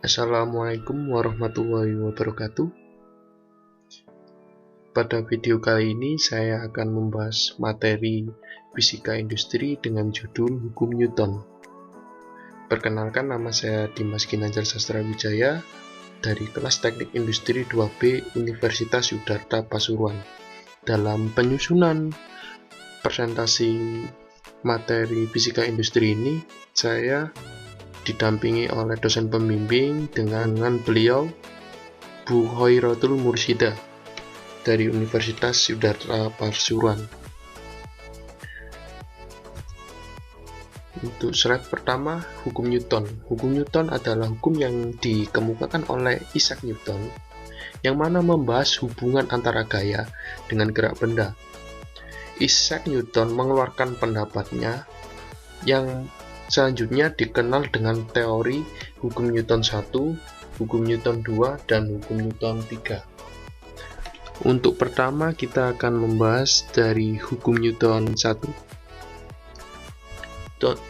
Assalamualaikum warahmatullahi wabarakatuh. Pada video kali ini saya akan membahas materi fisika industri dengan judul Hukum Newton. Perkenalkan, nama saya Dimas Ginanjar Sastra Wijaya dari kelas Teknik Industri 2B Universitas Yudharta Pasuruan. Dalam penyusunan presentasi materi fisika industri ini, saya didampingi oleh dosen pembimbing dengan beliau Bu Hoirotul Mursida dari Universitas Yudharta Pasuruan. Untuk slide pertama, hukum Newton. Hukum Newton adalah hukum yang dikemukakan oleh Isaac Newton, yang mana membahas hubungan antara gaya dengan gerak benda. Isaac Newton mengeluarkan pendapatnya yang selanjutnya dikenal dengan teori hukum Newton 1, hukum Newton 2, dan hukum Newton 3. Untuk pertama kita akan membahas dari hukum Newton 1.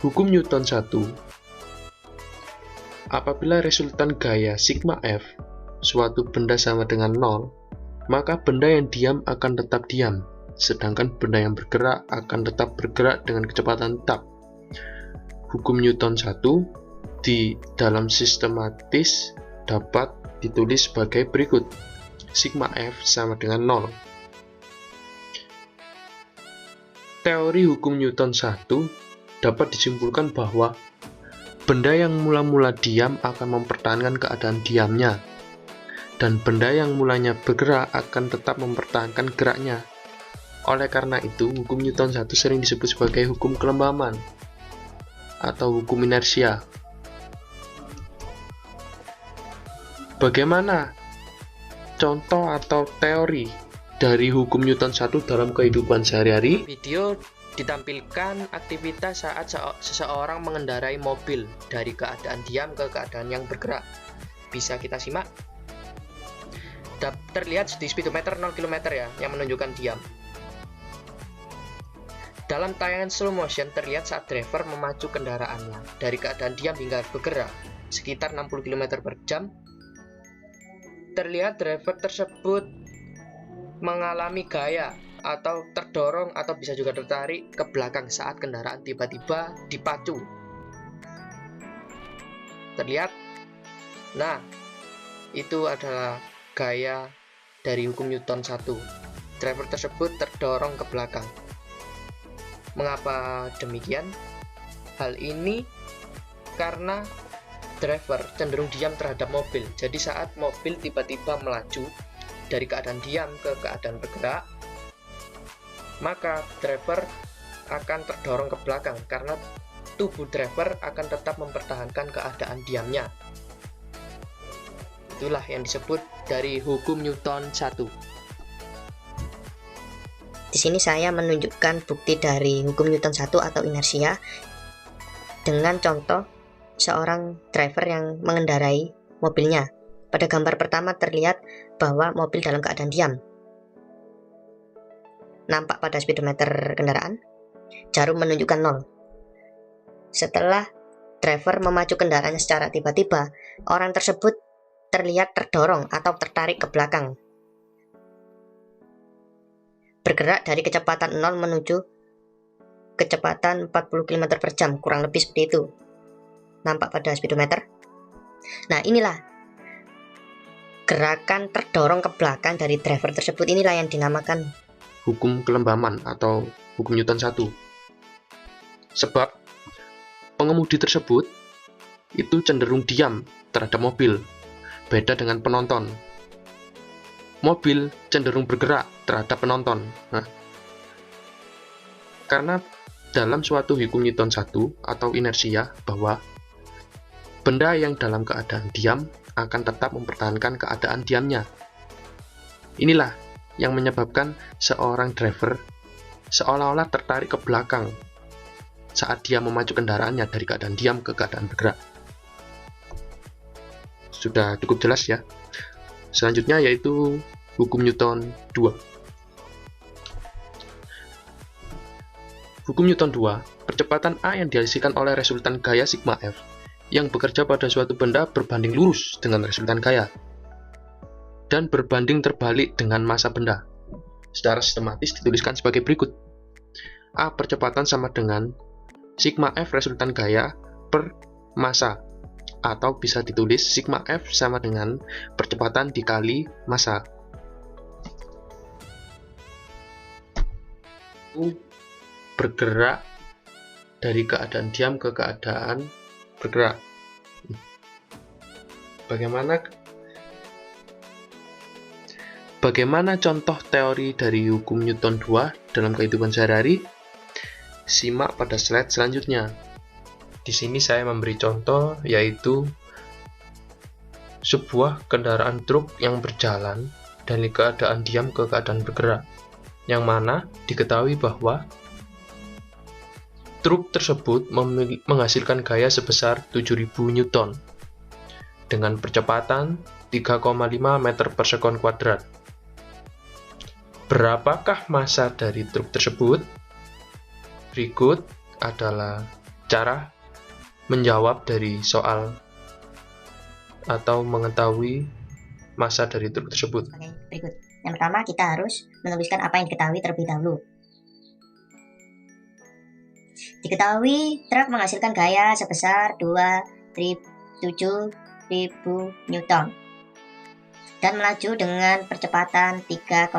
Hukum Newton 1. Apabila resultan gaya sigma F suatu benda sama dengan 0, maka benda yang diam akan tetap diam, sedangkan benda yang bergerak akan tetap bergerak dengan kecepatan tetap. Hukum Newton 1 di dalam sistematis dapat ditulis sebagai berikut. Sigma F sama dengan 0. Teori hukum Newton 1 dapat disimpulkan bahwa benda yang mula-mula diam akan mempertahankan keadaan diamnya, dan benda yang mulanya bergerak akan tetap mempertahankan geraknya. Oleh karena itu, hukum Newton 1 sering disebut sebagai hukum kelembaman atau hukum inersia. Bagaimana contoh atau teori dari hukum Newton 1 dalam kehidupan sehari-hari? Video ditampilkan aktivitas saat seseorang mengendarai mobil dari keadaan diam ke keadaan yang bergerak. Bisa kita simak. Terlihat di speedometer 0 km ya, yang menunjukkan diam. Dalam tayangan slow motion terlihat saat driver memacu kendaraannya dari keadaan diam hingga bergerak sekitar 60 km per jam. Terlihat driver tersebut mengalami gaya atau terdorong atau bisa juga tertarik ke belakang saat kendaraan tiba-tiba dipacu. Terlihat? Nah, itu adalah gaya dari hukum Newton 1. Driver tersebut terdorong ke belakang. Mengapa demikian? Hal ini karena driver cenderung diam terhadap mobil. Jadi saat mobil tiba-tiba melaju dari keadaan diam ke keadaan bergerak, maka driver akan terdorong ke belakang karena tubuh driver akan tetap mempertahankan keadaan diamnya. Itulah yang disebut dari hukum Newton 1. Di sini saya menunjukkan bukti dari hukum Newton 1 atau inersia dengan contoh seorang driver yang mengendarai mobilnya. Pada gambar pertama terlihat bahwa mobil dalam keadaan diam. Nampak pada speedometer kendaraan, jarum menunjukkan 0. Setelah driver memacu kendaraannya secara tiba-tiba, orang tersebut terlihat terdorong atau tertarik ke belakang, bergerak dari kecepatan 0 menuju kecepatan 40 km per jam, kurang lebih seperti itu. Nampak pada speedometer. Nah, inilah gerakan terdorong ke belakang dari driver tersebut. Inilah yang dinamakan hukum kelembaman atau hukum Newton 1. Sebab pengemudi tersebut itu cenderung diam terhadap mobil, beda dengan penonton. Mobil cenderung bergerak terhadap penonton. Nah, karena dalam suatu hukum Newton 1 atau inersia bahwa benda yang dalam keadaan diam akan tetap mempertahankan keadaan diamnya. Inilah yang menyebabkan seorang driver seolah-olah tertarik ke belakang saat dia memacu kendaraannya dari keadaan diam ke keadaan bergerak. Sudah cukup jelas ya. Selanjutnya yaitu hukum Newton 2. Hukum Newton 2, percepatan A yang dihasilkan oleh resultan gaya sigma F yang bekerja pada suatu benda berbanding lurus dengan resultan gaya dan berbanding terbalik dengan massa benda. Secara sistematis dituliskan sebagai berikut. A percepatan sama dengan sigma F resultan gaya per massa, atau bisa ditulis sigma F sama dengan percepatan dikali massa. Bergerak dari keadaan diam ke keadaan bergerak. Bagaimana contoh teori dari hukum Newton 2 dalam kehidupan sehari-hari? Simak pada slide selanjutnya. Di sini saya memberi contoh, yaitu sebuah kendaraan truk yang berjalan dari keadaan diam ke keadaan bergerak, yang mana diketahui bahwa truk tersebut menghasilkan gaya sebesar 7000 Newton dengan percepatan 3,5 meter per sekon kuadrat. Berapakah massa dari truk tersebut? Berikut adalah cara menjawab dari soal atau mengetahui massa dari truk tersebut. Oke, berikut. Yang pertama, kita harus menuliskan apa yang diketahui terlebih dahulu. Diketahui truk menghasilkan gaya sebesar 7.000 Newton dan melaju dengan percepatan 3,5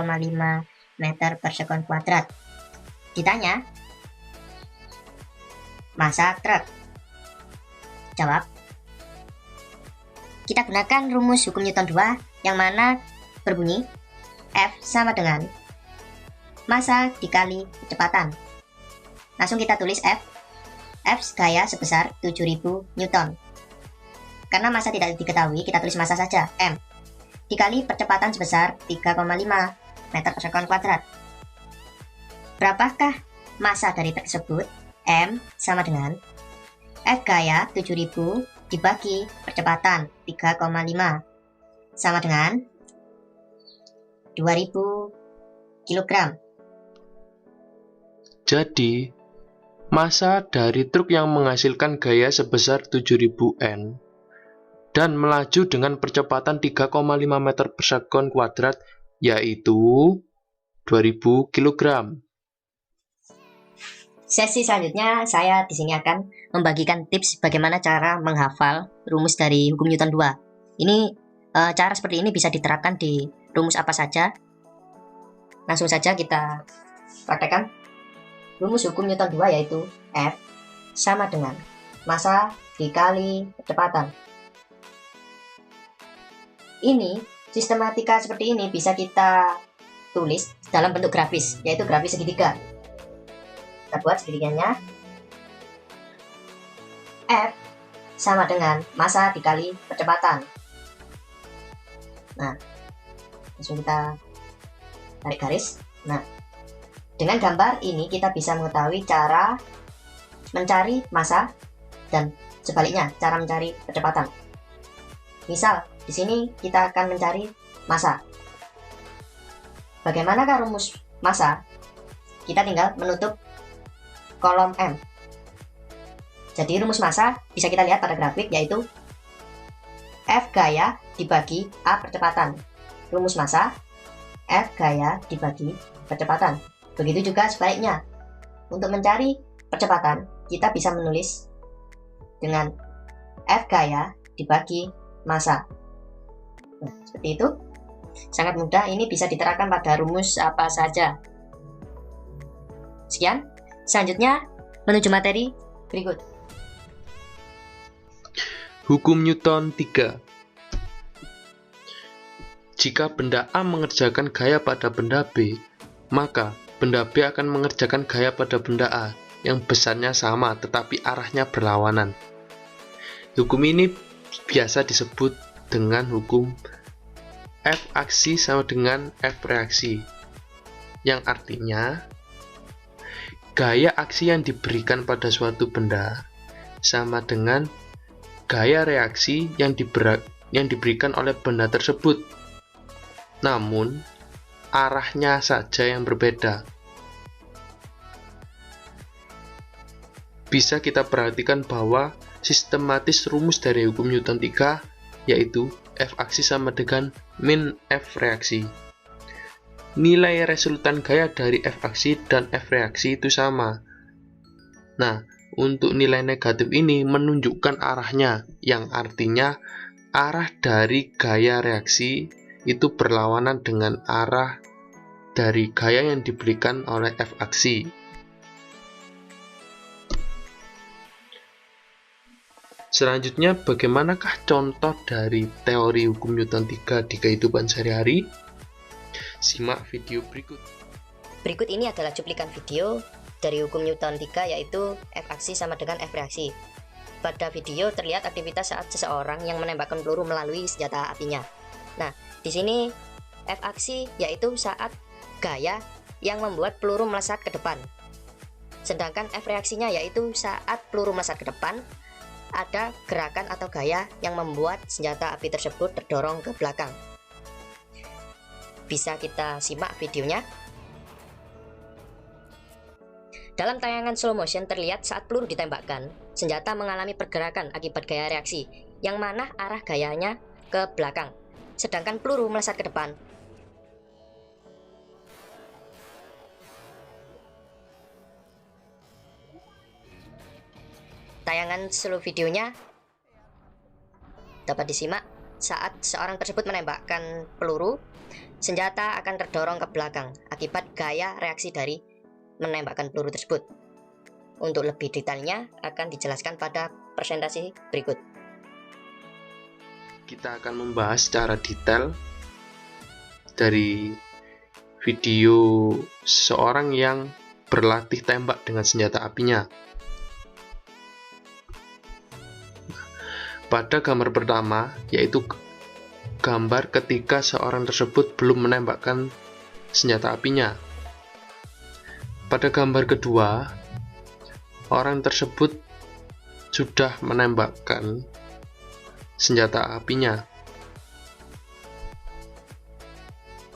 meter per sekon kuadrat. Ditanya, massa truk. Jawab. Kita gunakan rumus hukum Newton 2 yang mana berbunyi F sama dengan massa dikali kecepatan. Langsung kita tulis F gaya sebesar 7000 Newton. Karena massa tidak diketahui, kita tulis massa saja, M, dikali percepatan sebesar 3,5 meter per sekon kuadrat. Berapakah massa dari tersebut? M sama dengan F gaya 7000 dibagi percepatan 3,5 sama dengan 2000 kg. Jadi, massa dari truk yang menghasilkan gaya sebesar 7000 N dan melaju dengan percepatan 3,5 meter per sekon kuadrat yaitu 2000 kg. Sesi selanjutnya saya di sini akan membagikan tips bagaimana cara menghafal rumus dari hukum Newton 2. Ini cara seperti ini bisa diterapkan di rumus apa saja. Langsung saja kita praktekkan. Rumus hukum Newton 2 yaitu F sama dengan massa dikali kecepatan. Ini sistematika seperti ini bisa kita tulis dalam bentuk grafis, yaitu grafis segitiga. Kita buat segitiganya. F sama dengan massa dikali percepatan. Nah, langsung kita tarik garis. Nah, dengan gambar ini kita bisa mengetahui cara mencari massa dan sebaliknya cara mencari kecepatan. Misal, di sini kita akan mencari massa. Bagaimanakah rumus massa? Kita tinggal menutup kolom M. Jadi rumus massa bisa kita lihat pada grafik, yaitu F gaya dibagi A percepatan. Rumus massa F gaya dibagi percepatan. Begitu juga sebaliknya. Untuk mencari percepatan, kita bisa menulis dengan F gaya dibagi massa. Nah, seperti itu. Sangat mudah, ini bisa diterapkan pada rumus apa saja. Sekian. Selanjutnya, menuju materi berikut. Hukum Newton 3. Jika benda A mengerjakan gaya pada benda B, maka benda B akan mengerjakan gaya pada benda A yang besarnya sama tetapi arahnya berlawanan. Hukum ini biasa disebut dengan hukum F aksi sama dengan F reaksi, yang artinya gaya aksi yang diberikan pada suatu benda sama dengan gaya reaksi yang diberikan oleh benda tersebut, namun arahnya saja yang berbeda. Bisa kita perhatikan bahwa sistematis rumus dari hukum Newton 3, yaitu F aksi sama dengan min F reaksi. Nilai resultan gaya dari F aksi dan F reaksi itu sama. Nah, untuk nilai negatif ini menunjukkan arahnya, yang artinya arah dari gaya reaksi itu berlawanan dengan arah dari gaya yang diberikan oleh F aksi. Selanjutnya, bagaimanakah contoh dari teori hukum Newton 3 di kehidupan sehari-hari? Simak video berikut. Berikut ini adalah cuplikan video dari hukum Newton 3, yaitu F aksi sama dengan F reaksi. Pada video terlihat aktivitas saat seseorang yang menembakkan peluru melalui senjata apinya. Nah, di sini F aksi yaitu saat gaya yang membuat peluru melesat ke depan. Sedangkan F reaksinya yaitu saat peluru melesat ke depan, ada gerakan atau gaya yang membuat senjata api tersebut terdorong ke belakang. Bisa kita simak videonya. Dalam tayangan slow motion terlihat saat peluru ditembakkan, senjata mengalami pergerakan akibat gaya reaksi, yang mana arah gayanya ke belakang, sedangkan peluru melesat ke depan. Tayangan slow videonya dapat disimak saat seorang tersebut menembakkan peluru, senjata akan terdorong ke belakang akibat gaya reaksi dari menembakkan peluru tersebut. Untuk lebih detailnya akan dijelaskan pada presentasi berikut. Kita akan membahas secara detail dari video seorang yang berlatih tembak dengan senjata apinya. Pada gambar pertama, yaitu gambar ketika seorang tersebut belum menembakkan senjata apinya. Pada gambar kedua, orang tersebut sudah menembakkan senjata apinya.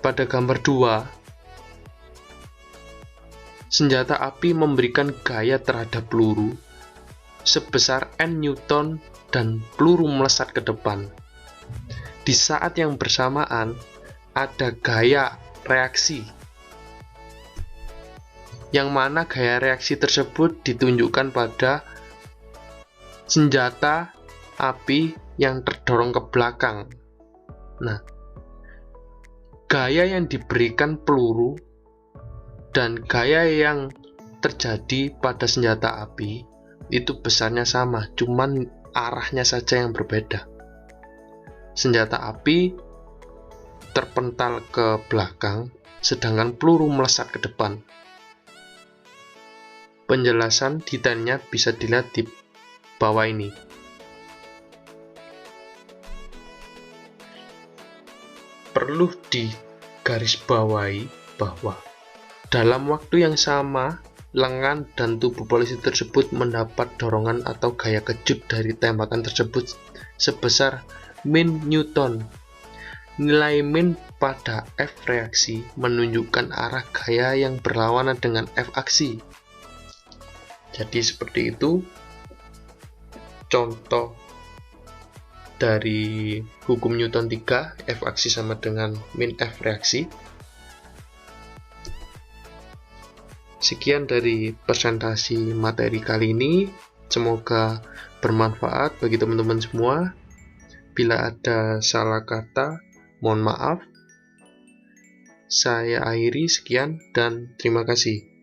Pada gambar 2, senjata api memberikan gaya terhadap peluru sebesar N Newton dan peluru melesat ke depan. Di saat yang bersamaan, ada gaya reaksi, yang mana gaya reaksi tersebut ditunjukkan pada senjata api yang terdorong ke belakang. Nah, gaya yang diberikan peluru dan gaya yang terjadi pada senjata api itu besarnya sama, cuman arahnya saja yang berbeda. Senjata api terpental ke belakang, sedangkan peluru melesat ke depan. Penjelasan detailnya bisa dilihat di bawah ini. Perlu digarisbawahi bahwa dalam waktu yang sama, lengan dan tubuh polisi tersebut mendapat dorongan atau gaya kejut dari tembakan tersebut sebesar min Newton. Nilai min pada F reaksi menunjukkan arah gaya yang berlawanan dengan F aksi. Jadi seperti itu contoh dari hukum Newton 3, F aksi sama dengan min F reaksi. Sekian dari presentasi materi kali ini, semoga bermanfaat bagi teman-teman semua. Bila ada salah kata, mohon maaf. Saya akhiri, sekian dan terima kasih.